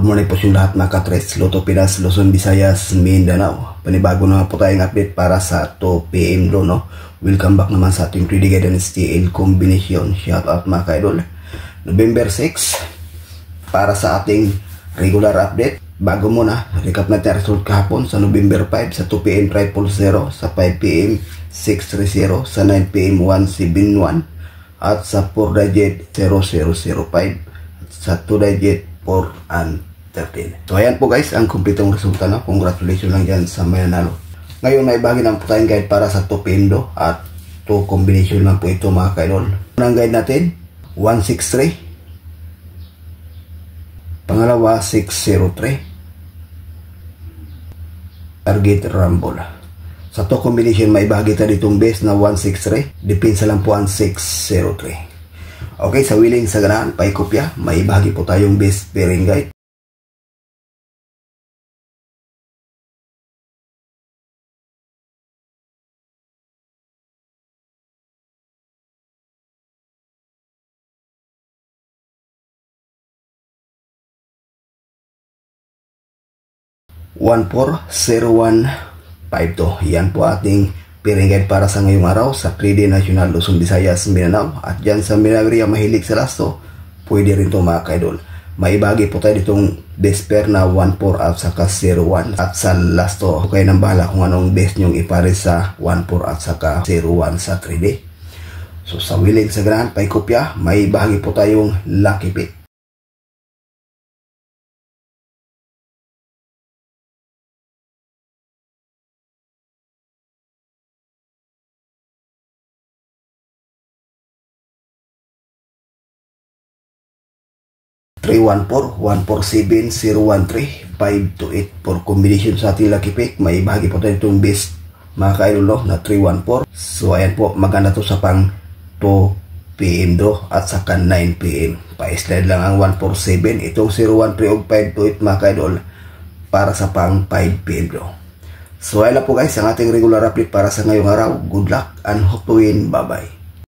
Good morning po yung lahat mga katres, Lotto Pinas, Luzon, Visayas, Mindanao. Panibago naman po tayong update para sa 2 PM do, no? Welcome back naman sa ating 3D Guidance TL Combination. Shout out mga ka-idol. November 6 para sa ating regular update. Bago muna, recap natin ang result kahapon sa November 5 sa 2 PM 000, sa 5 PM 630, sa 9 PM 171, at sa 4 digit 0005, at sa 2 digit 4 and 13. So ayan po guys, ang kumpletong resulta na. Congratulations lang dyan sa may nanalo. Ngayon may bahagi ng po tayong guide para sa 2 PM do, at 2 combination lang po ito mga kaidol. Unang guide natin, 163. Pangalawa, 603. Target Rumble. Sa 2 combination may bahagi tayo ditong base na 163. Depensa lang po ang 603. Okay, sa willing sa ganahan, paikopya, may bahagi po tayong base pairing guide. #140152. Yan po ating pairing guide para sa ngayong araw sa 3D National Luzon, Visayas, Mindanao. At dyan sa Minagria mahilig sa lasto, pwede rin ito mga kaidol. May ibagi po tayo ditong base pair na 14 at saka 01. At sa lasto, kayo nang bahala kung anong base nyong ipare sa 14 at saka 01 sa 3D. So sa willing sa ganahan, paikopya, may bahagi po tayong lucky pick. #314 147 013 528 for combination sa ating lucky pick. May bahagi po tayo itong base mga kaidol na 314. So ayan po, maganda to sa pang 2 PM do at saka 9 PM. Pa-slide lang ang 147, itong 013 o 528 mga kaidol para sa pang 5 PM do. So ayan po guys, ang ating regular update para sa ngayong araw. Good luck and hope to win. Bye bye.